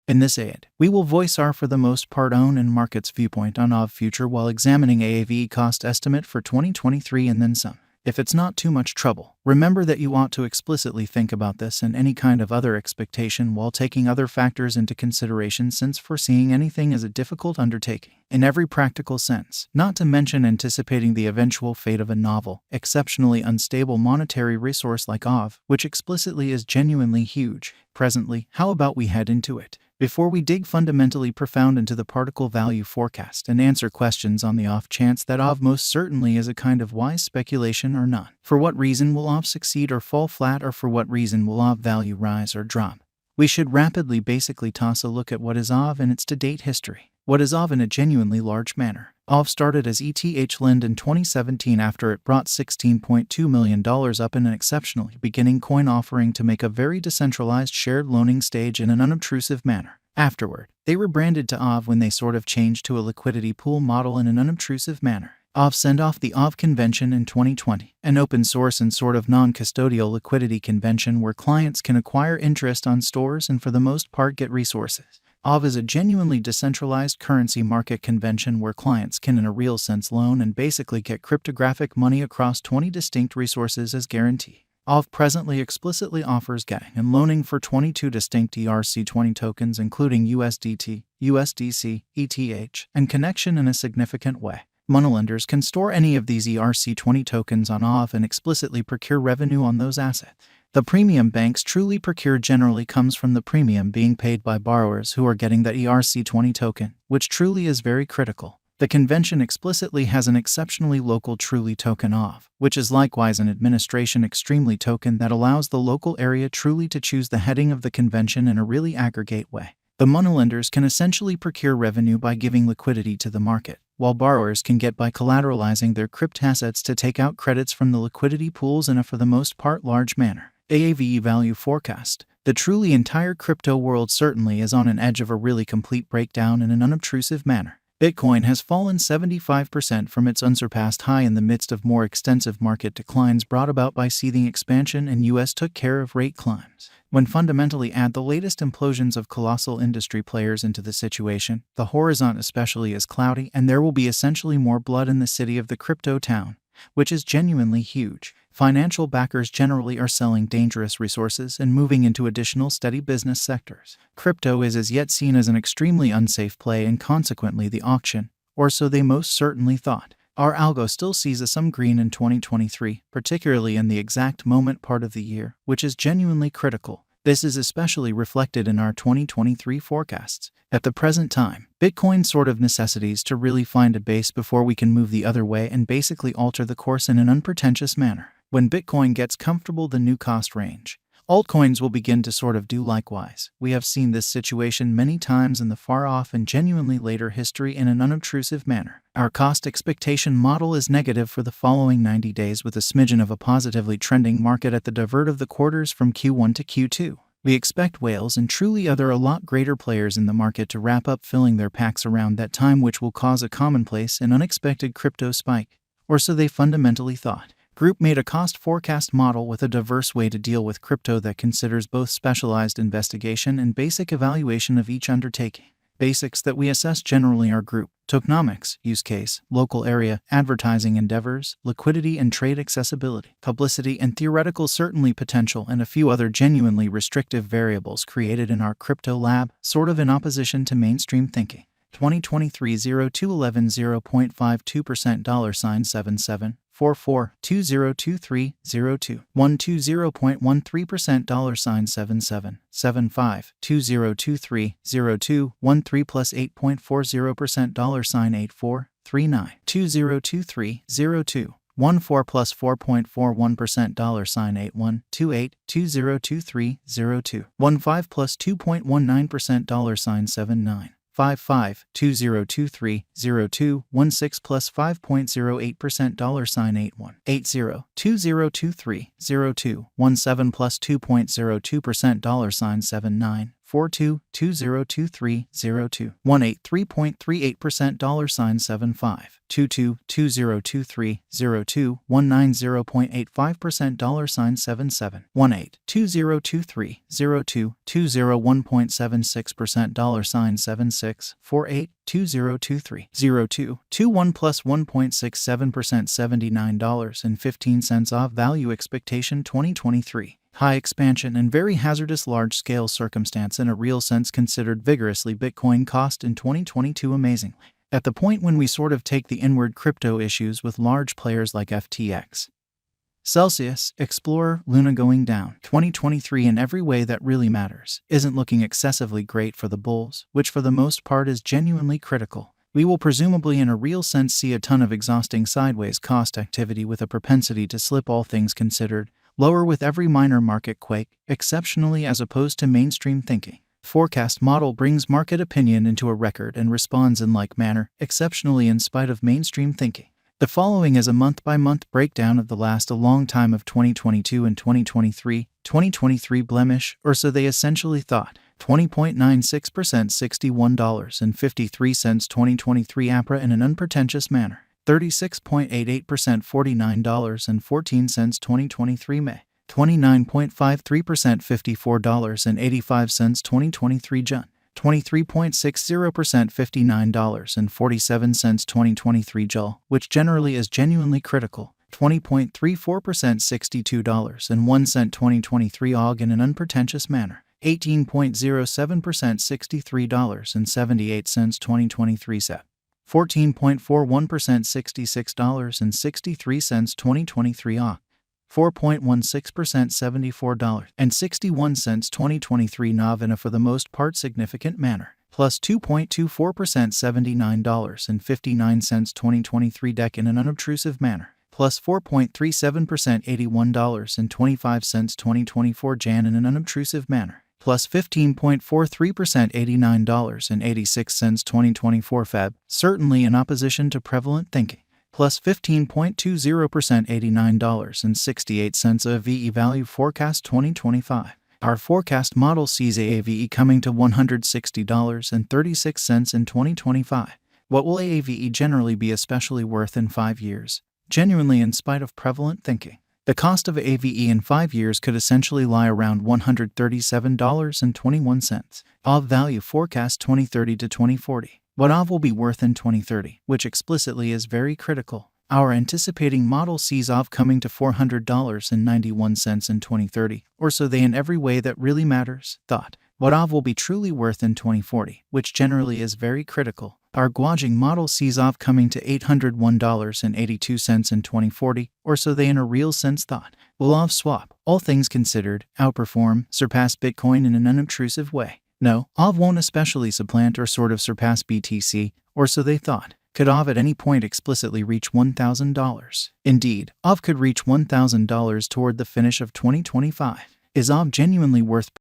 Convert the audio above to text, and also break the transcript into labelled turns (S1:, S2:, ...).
S1: In this aid, we will voice our for the most part own and market's viewpoint on Aave future while examining Aave cost estimate for 2023 and then some. If it's not too much trouble, remember that you ought to explicitly think about this and any kind of other expectation while taking other factors into consideration, since foreseeing anything is a difficult undertaking in every practical sense, not to mention anticipating the eventual fate of a novel, exceptionally unstable monetary resource like Aave, which explicitly is genuinely huge. Presently, how about we head into it? Before we dig fundamentally profound into the particle value forecast and answer questions on the off chance that Aave most certainly is a kind of wise speculation or not. For what reason will Aave succeed or fall flat, or for what reason will Aave value rise or drop? We should rapidly basically toss a look at what is Aave and its to-date history. What is Aave in a genuinely large manner? Aave started as ETH Lind in 2017 after it brought $16.2 million up in an exceptionally beginning coin offering to make a very decentralized shared loaning stage in an unobtrusive manner. Afterward, they rebranded to Aave when they sort of changed to a liquidity pool model in an unobtrusive manner. Aave sent off the Aave convention in 2020, an open source and sort of non-custodial liquidity convention where clients can acquire interest on stores and for the most part get resources. Aave is a genuinely decentralized currency market convention where clients can in a real sense loan and basically get cryptographic money across 20 distinct resources as guarantee. Aave presently explicitly offers getting and loaning for 22 distinct ERC20 tokens including USDT, USDC, ETH, and connection in a significant way. Moneylenders can store any of these ERC20 tokens on Aave and explicitly procure revenue on those assets. The premium banks truly procure generally comes from the premium being paid by borrowers who are getting that ERC20 token, which truly is very critical. The convention explicitly has an exceptionally local truly token Aave, which is likewise an administration extremely token that allows the local area truly to choose the heading of the convention in a really aggregate way. The moneylenders can essentially procure revenue by giving liquidity to the market, while borrowers can get by collateralizing their crypt assets to take out credits from the liquidity pools in a for the most part large manner. Aave value forecast. The truly entire crypto world certainly is on an edge of a really complete breakdown in an unobtrusive manner. Bitcoin has fallen 75% from its unsurpassed high in the midst of more extensive market declines brought about by seething expansion, and US took care of rate climbs. When fundamentally add the latest implosions of colossal industry players into the situation, the horizon especially is cloudy, and there will be essentially more blood in the city of the crypto town, which is genuinely huge. Financial backers generally are selling dangerous resources and moving into additional steady business sectors. Crypto is as yet seen as an extremely unsafe play, and consequently the auction, or so they most certainly thought. Our algo still sees some green in 2023, particularly in the exact moment part of the year, which is genuinely critical. This is especially reflected in our 2023 forecasts. At the present time, Bitcoin sort of necessitates to really find a base before we can move the other way and basically alter the course in an unpretentious manner. When Bitcoin gets comfortable the new cost range, altcoins will begin to sort of do likewise. We have seen this situation many times in the far-off and genuinely later history in an unobtrusive manner. Our cost expectation model is negative for the following 90 days with a smidgen of a positively trending market at the divert of the quarters from Q1 to Q2. We expect whales and truly other a lot greater players in the market to wrap up filling their packs around that time, which will cause a commonplace and unexpected crypto spike. Or so they fundamentally thought. Group made a cost forecast model with a diverse way to deal with crypto that considers both specialized investigation and basic evaluation of each undertaking. Basics that we assess generally are group, tokenomics, use case, local area, advertising endeavors, liquidity and trade accessibility, publicity and theoretical certainly potential, and a few other genuinely restrictive variables created in our crypto lab, sort of in opposition to mainstream thinking. 2023 0211 $0.52% $77 44 2023 02 120.13% $77 75 2023 02 13 plus 8.40% $84 39 2023 02 14 plus 4.41% $81 28 2023 02 15 plus 2.19% $79 55 2023 02 16 plus 5.08% $81 80 2023 02 17 plus 2.02% $79 $42202302 $183.38% $75 $22202302 $190.85% $77 $18202302 $201.76% $76 $48 202302 21 plus 1.67% $79.15 off value expectation 2023. High expansion and very hazardous large-scale circumstance in a real sense considered vigorously Bitcoin cost in 2022 amazingly. At the point when we sort of take the inward crypto issues with large players like FTX, Celsius, Explorer, Luna going down, 2023 in every way that really matters, isn't looking excessively great for the bulls, which for the most part is genuinely critical. We will presumably in a real sense see a ton of exhausting sideways cost activity with a propensity to slip all things considered, lower with every minor market quake, exceptionally as opposed to mainstream thinking. Forecast model brings market opinion into a record and responds in like manner, exceptionally in spite of mainstream thinking. The following is a month-by-month breakdown of the last a long time of 2022 and 2023 blemish, or so they essentially thought. 20.96% $61.53 2023 APRA in an unpretentious manner. 36.88% $49.14 2023 May. 29.53% $54.85 2023 June. 23.60% $59.47 2023 Jul, which generally is genuinely critical. 20.34% $62.01 2023 Aug in an unpretentious manner. 18.07% $63.78 2023 Sep. 14.41% $66.63 2023 Aug. 4.16% $74.61 2023 Nav in a for the most part significant manner, plus 2.24% $79.59 2023 Dec in an unobtrusive manner, plus 4.37% $81.25 2024 Jan in an unobtrusive manner, plus 15.43% $89.86 2024 Feb, certainly in opposition to prevalent thinking. Plus 15.20% $89.68 AVE value forecast 2025. Our forecast model sees AAVE coming to $160.36 in 2025. What will AAVE generally be especially worth in 5 years? Genuinely in spite of prevalent thinking. The cost of AVE in 5 years could essentially lie around $137.21. Aave value forecast 2030 to 2040. What Aave will be worth in 2030, which explicitly is very critical. Our anticipating model sees Aave coming to $400.91 in 2030, or so they in every way that really matters, thought. What Aave will be truly worth in 2040, which generally is very critical. Our gauging model sees Aave coming to $801.82 in 2040, or so they in a real sense thought. Will Aave swap, all things considered, outperform, surpass Bitcoin in an unobtrusive way? No, Aave won't especially supplant or sort of surpass BTC, or so they thought. Could Aave at any point explicitly reach $1,000? Indeed, Aave could reach $1,000 toward the finish of 2025. Is Aave genuinely worth